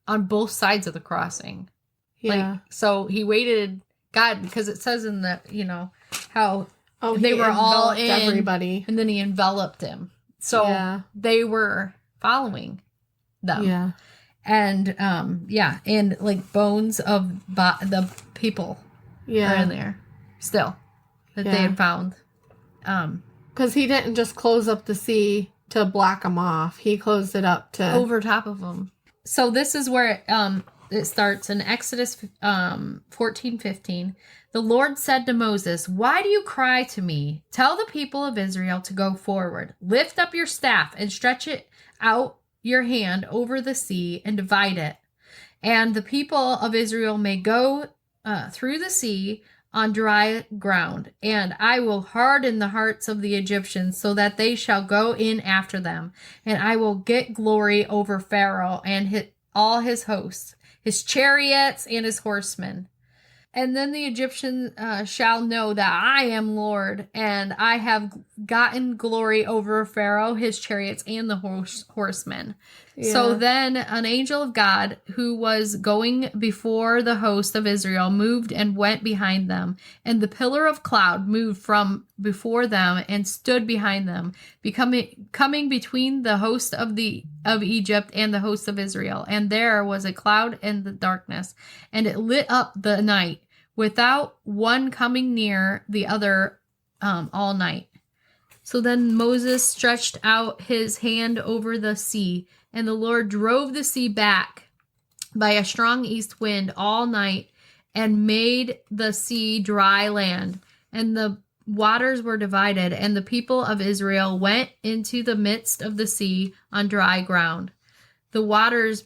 on both sides of the crossing. Yeah. Like, so he waited, God, because it says in the, how they were all in, everybody. And then he enveloped him. So they were following them. Yeah. And, and like bones of the people are in there still that they had found. Because he didn't just close up the sea to block them off. He closed it up to... over top of them. So this is where it starts in Exodus 14:15. The Lord said to Moses, "Why do you cry to me? Tell the people of Israel to go forward. Lift up your staff and stretch it out your hand over the sea and divide it. And the people of Israel may go through the sea on dry ground. And I will harden the hearts of the Egyptians so that they shall go in after them. And I will get glory over Pharaoh and all his hosts, his chariots and his horsemen. And then the Egyptians shall know that I am Lord, and I have gotten glory over Pharaoh, his chariots, and the horsemen." Yeah. So then an angel of God who was going before the host of Israel moved and went behind them. And the pillar of cloud moved from before them and stood behind them, coming between the host of Egypt and the host of Israel. And there was a cloud and the darkness, and it lit up the night, without one coming near the other all night. So then Moses stretched out his hand over the sea, and the Lord drove the sea back by a strong east wind all night and made the sea dry land. And the waters were divided, and the people of Israel went into the midst of the sea on dry ground, the waters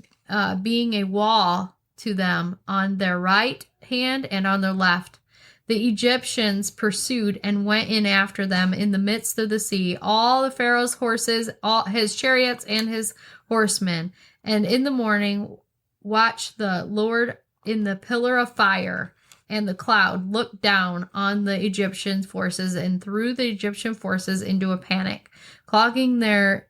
being a wall to them on their right hand and on their left. The Egyptians pursued and went in after them in the midst of the sea, all the Pharaoh's horses, all his chariots and his horsemen. And in the morning watched the Lord in the pillar of fire and the cloud, looked down on the Egyptian forces and threw the Egyptian forces into a panic, clogging their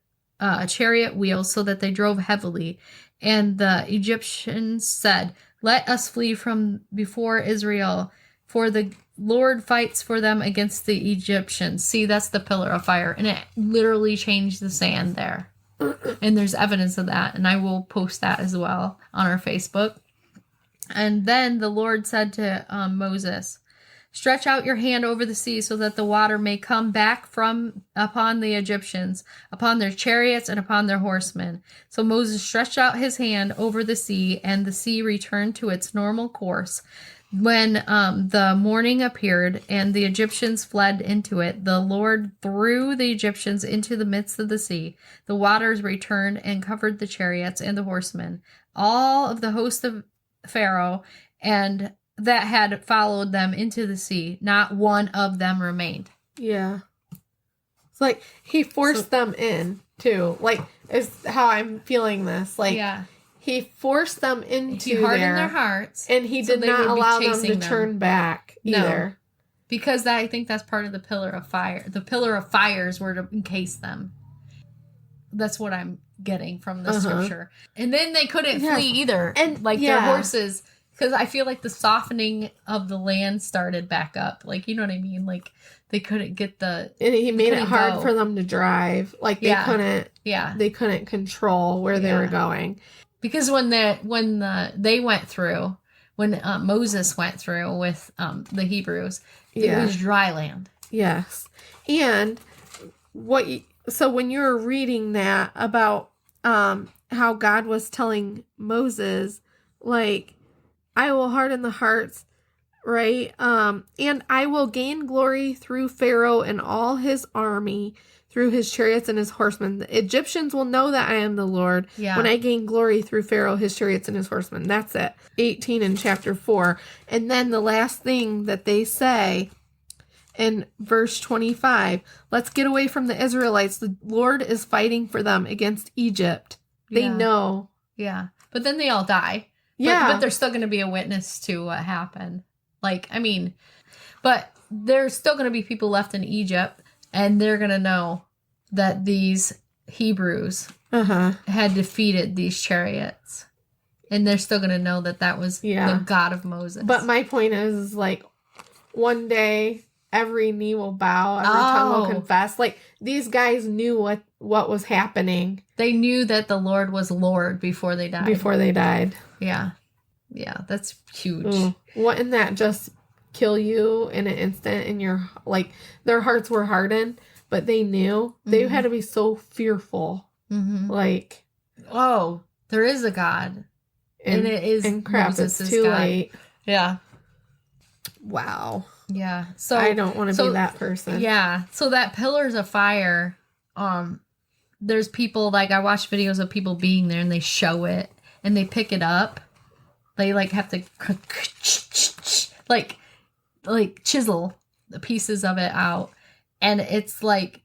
chariot wheels so that they drove heavily. And the Egyptians said, "Let us flee from before Israel, for the Lord fights for them against the Egyptians." See, that's the pillar of fire. And it literally changed the sand there. And there's evidence of that. And I will post that as well on our Facebook. And then the Lord said to Moses, "Stretch out your hand over the sea so that the water may come back from upon the Egyptians, upon their chariots and upon their horsemen." So Moses stretched out his hand over the sea, and the sea returned to its normal course. When the morning appeared and the Egyptians fled into it, the Lord threw the Egyptians into the midst of the sea. The waters returned and covered the chariots and the horsemen, all of the host of Pharaoh, and that had followed them into the sea. Not one of them remained. Yeah. It's like he forced them in too. Like is how I'm feeling this. Like Yeah. he forced them into He hardened there, their hearts. and he so did they not would be allow them chasing to turn back either. Because I think that's part of the pillar of fire. The pillar of fires were to encase them. That's what I'm getting from the scripture. And then they couldn't flee either. And like their horses, because I feel like the softening of the land started back up. Like, you know what I mean? Like they couldn't get the... And he made it hard go. for them to drive. Like they couldn't... Yeah. They couldn't control where they were going. Because when they went through, when Moses went through with the Hebrews, it was dry land. Yes. And so when you were reading that about how God was telling Moses, like, I will harden the hearts, right? And I will gain glory through Pharaoh and all his army, through his chariots and his horsemen. The Egyptians will know that I am the Lord when I gain glory through Pharaoh, his chariots, and his horsemen. That's it. 18 in chapter 4. And then the last thing that they say in verse 25, let's get away from the Israelites. The Lord is fighting for them against Egypt. They know. Yeah. But then they all die. But they're still going to be a witness to what happened. Like, I mean, but there's still going to be people left in Egypt. And they're going to know that these Hebrews had defeated these chariots. And they're still going to know that that was the God of Moses. But my point is, like, one day every knee will bow, every tongue will confess. Like, these guys knew what was happening. They knew that the Lord was Lord before they died. Yeah. Yeah, that's huge. Ooh. Wouldn't that just kill you in an instant? And your, like, their hearts were hardened, but they knew. They had to be so fearful. Like, oh, there is a God. And it is and crap, Moses' it's too God. late. Yeah. Wow. Yeah. So I don't want to be that person. Yeah. So that pillars of fire, there's people, like, I watch videos of people being there and they show it and they pick it up. They, like, have to like chisel the pieces of it out. And it's like,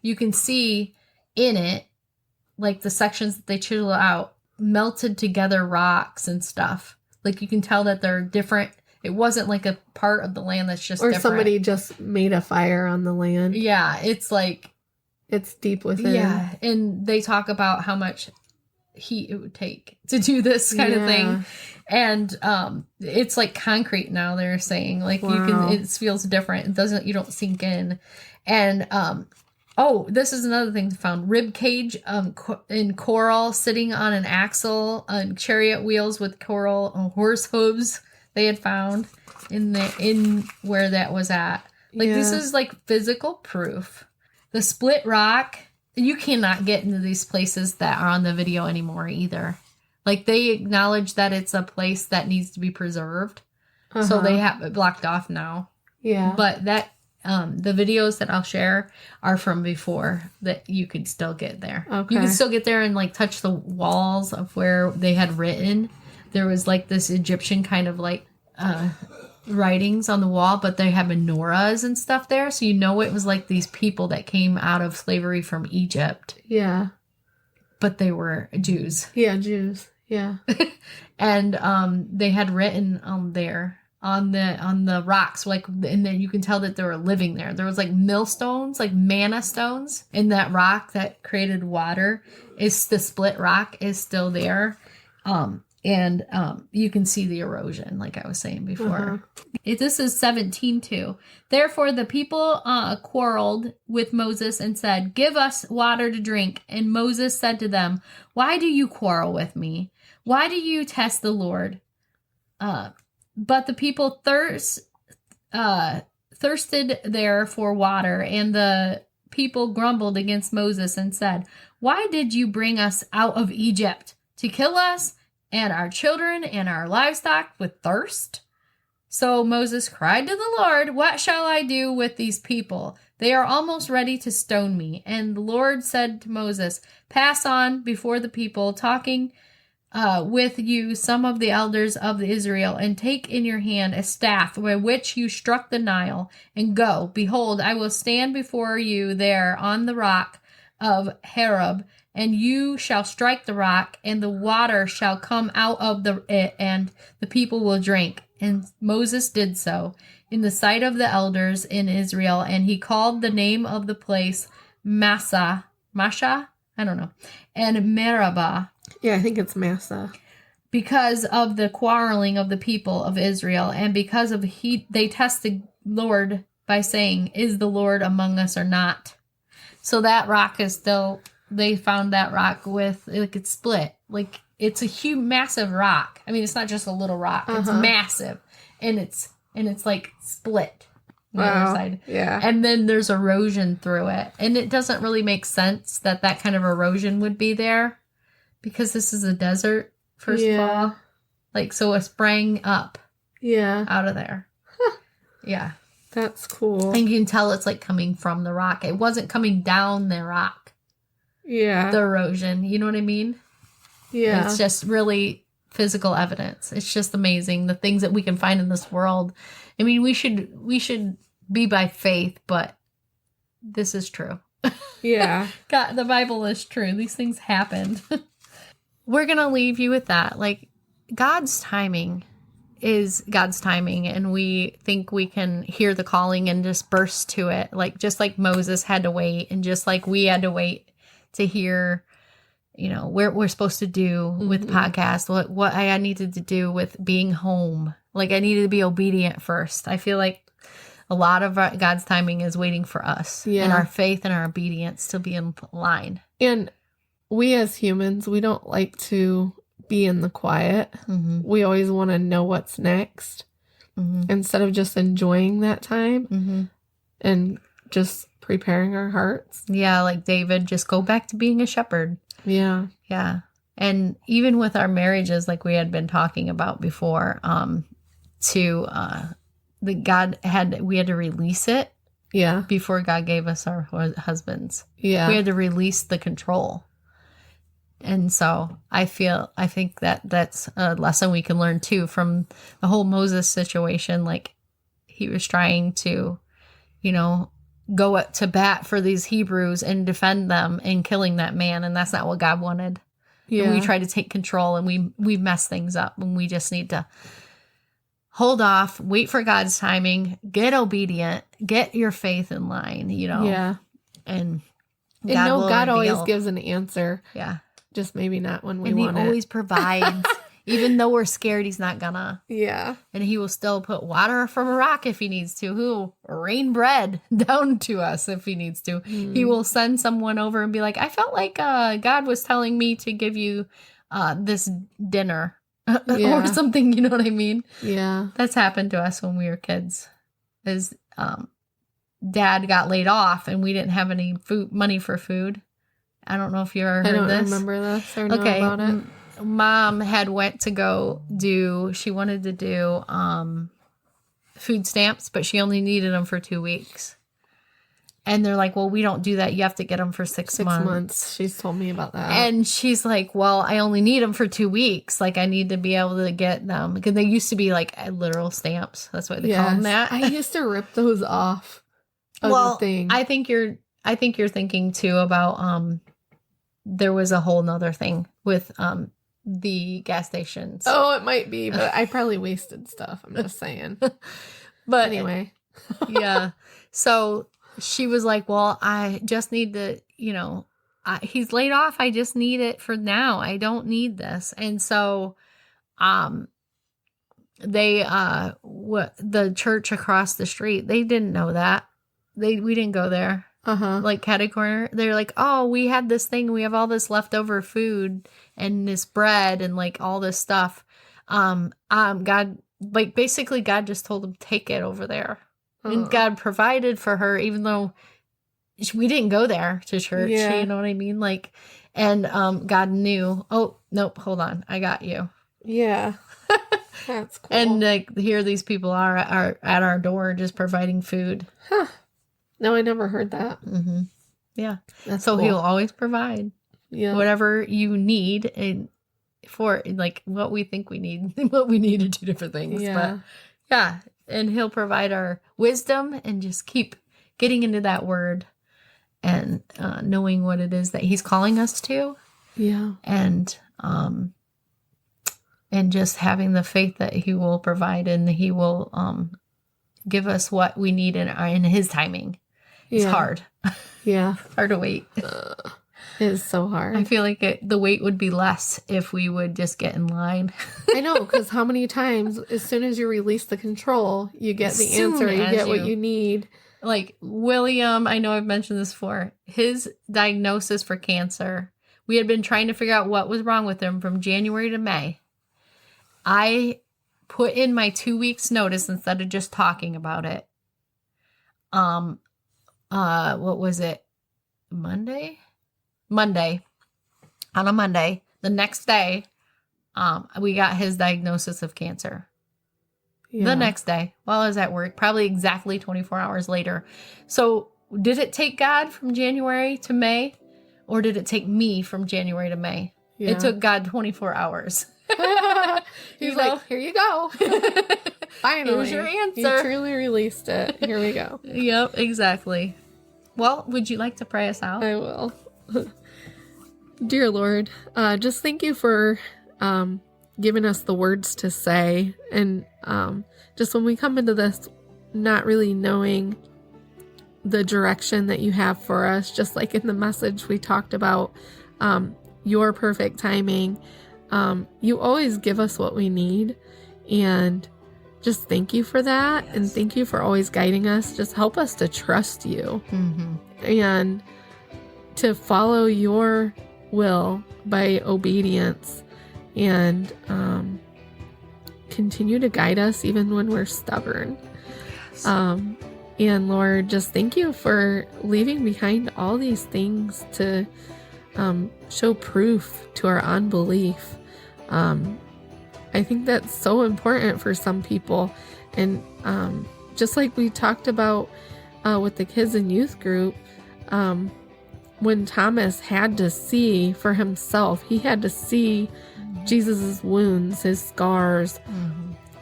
you can see in it, like, the sections that they chisel out, melted together rocks and stuff. Like, you can tell that they're different. It wasn't like a part of the land that's just different. Somebody just made a fire on the land. Yeah, it's like... It's deep within. Yeah, and they talk about how much heat it would take to do this kind of thing. And it's like concrete now, they're saying. Like, you can... It feels different. It doesn't... You don't sink in. And... Oh, this is another thing found. Rib cage in coral, sitting on an axle, on chariot wheels with coral horse hooves. They had found in where that was at. Like, this is like physical proof. The split rock. You cannot get into these places that are on the video anymore either. Like, they acknowledge that it's a place that needs to be preserved, so they have it blocked off now. Yeah, but that. The videos that I'll share are from before that you could still get there. Okay. You could still get there and, like, touch the walls of where they had written. There was, like, this Egyptian kind of, like, writings on the wall, but they have menorahs and stuff there. So you know it was, like, these people that came out of slavery from Egypt. Yeah. But they were Jews. Yeah, Jews. Yeah. And they had written there. On the rocks, like, and then you can tell that they were living there. There was, like, millstones, like manna stones, and that rock that created water is the split rock is still there, and you can see the erosion, like I was saying before. This is 17:2. Therefore, the people quarreled with Moses and said, "Give us water to drink." And Moses said to them, "Why do you quarrel with me? Why do you test the Lord?" But the people thirsted there for water, and the people grumbled against Moses and said, "Why did you bring us out of Egypt to kill us and our children and our livestock with thirst?" So Moses cried to the Lord, "What shall I do with these people? They are almost ready to stone me." And the Lord said to Moses, "Pass on before the people, talking with you some of the elders of Israel, and take in your hand a staff with which you struck the Nile, and go. Behold, I will stand before you there on the rock of Horeb, and you shall strike the rock, and the water shall come out of it, and the people will drink." And Moses did so in the sight of the elders in Israel, and he called the name of the place Masha, I don't know, and Meribah, Yeah, I think it's Massa. because of the quarreling of the people of Israel, and because of they tested Lord by saying, "Is the Lord among us or not?" So that rock is still, they found that rock with, like, it's split. Like, it's a huge, massive rock. I mean, it's not just a little rock. It's massive. And it's like split on the other side. Yeah. And then there's erosion through it. And it doesn't really make sense that kind of erosion would be there, because this is a desert, first of all. Like, so it sprang up out of there. Yeah. That's cool. And you can tell it's like coming from the rock. It wasn't coming down the rock. Yeah. The erosion. You know what I mean? Yeah. It's just really physical evidence. It's just amazing, the things that we can find in this world. I mean, we should be by faith, but this is true. Yeah. God, the Bible is true. These things happened. We're going to leave you with that. Like, God's timing is God's timing, and we think we can hear the calling and just burst to it. Like, just like Moses had to wait, and just like we had to wait to hear, you know, what we're supposed to do with podcast, what I needed to do with being home. Like, I needed to be obedient first. I feel like a lot of God's timing is waiting for us and our faith and our obedience to be in line. And we as humans, we don't like to be in the quiet. We always want to know what's next instead of just enjoying that time and just preparing our hearts. Yeah, like David, just go back to being a shepherd. Yeah. Yeah. And even with our marriages, like we had been talking about before, we had to release it. Yeah. Before God gave us our husbands. Yeah. We had to release the control. And so I think that's a lesson we can learn too from the whole Moses situation. Like, he was trying to, you know, go to bat for these Hebrews and defend them and killing that man. And that's not what God wanted. Yeah. And we try to take control, and we mess things up, and we just need to hold off, wait for God's timing, get obedient, get your faith in line, you know? Yeah. And God always gives an answer. Yeah. Just maybe not when we want it. And he always provides. Even though we're scared, he's not gonna. Yeah. And he will still put water from a rock if he needs to. He'll rain bread down to us if he needs to. He will send someone over and be like, "I felt like God was telling me to give you this dinner." Or something, you know what I mean? Yeah. That's happened to us when we were kids. Dad got laid off and we didn't have any money for food. I don't know if you ever heard this. I don't remember this or know about it. Mom had went to go she wanted to do food stamps, but she only needed them for 2 weeks. And they're like, "Well, we don't do that. You have to get them for 6 months. 6 months. She's told me about that. And she's like, "Well, I only need them for 2 weeks. Like, I need to be able to get them." Because they used to be like literal stamps. That's why they call them that. I used to rip those off of the thing. I think you're thinking too about there was a whole nother thing with the gas stations. Oh, it might be, but I probably wasted stuff. I'm just saying. But anyway. Yeah. So she was like, "Well, I just need to, you know, he's laid off. I just need it for now. I don't need this." And so, the church across the street, they didn't know that. We didn't go there. Like catty corner. They're like, "Oh, we had this thing. We have all this leftover food and this bread and like all this stuff." God, like basically God just told them, "Take it over there." And God provided for her, even though we didn't go there to church. Yeah. You know what I mean? Like, and God knew, "Oh, nope, hold on. I got you." Yeah. That's cool. And like here these people are at our door just providing food. Huh. No, I never heard that. Mm-hmm. Yeah. That's so cool. he'll always provide whatever you need, and for like what we think we need, what we need to do different things. Yeah. But yeah. And he'll provide our wisdom and just keep getting into that word and knowing what it is that he's calling us to. Yeah. And just having the faith that he will provide and he will give us what we need in his timing. It's hard. Yeah. Hard to wait. It is so hard. I feel like the wait would be less if we would just get in line. I know, because how many times, as soon as you release the control, you get the answer, you get what you need. Like William, I know I've mentioned this before, his diagnosis for cancer, we had been trying to figure out what was wrong with him from January to May. I put in my 2 weeks notice instead of just talking about it. What was it? Monday. On a Monday, the next day, we got his diagnosis of cancer. Yeah. The next day, while I was at work, probably exactly 24 hours later. So did it take God from January to May, or did it take me from January to May? Yeah. It took God 24 hours. He's like, here you go. Finally. Here's your answer. You truly released it. Here we go. Yep, exactly. Well, would you like to pray us out? I will. Dear Lord, just thank you for giving us the words to say. And just when we come into this not really knowing the direction that you have for us, just like in the message we talked about your perfect timing, you always give us what we need. And just thank you for that. Yes. And thank you for always guiding us. Just help us to trust you and to follow your will by obedience, and continue to guide us even when we're stubborn. Yes. And Lord, just thank you for leaving behind all these things to show proof to our unbelief. I think that's so important for some people. And just like we talked about with the kids and youth group, when Thomas had to see for himself, he had to see Jesus's wounds, his scars.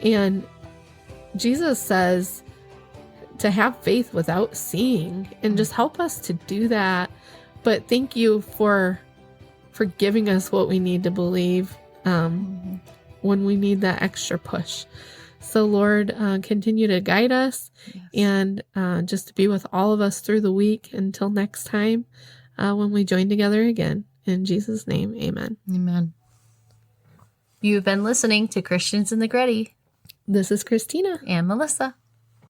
And Jesus says to have faith without seeing, and just help us to do that. But thank you for giving us what we need to believe when we need that extra push. So Lord, continue to guide us. Yes. And just to be with all of us through the week until next time when we join together again. In Jesus' name, amen. Amen. You've been listening to Christians in the Gretty. This is Christina and Melissa.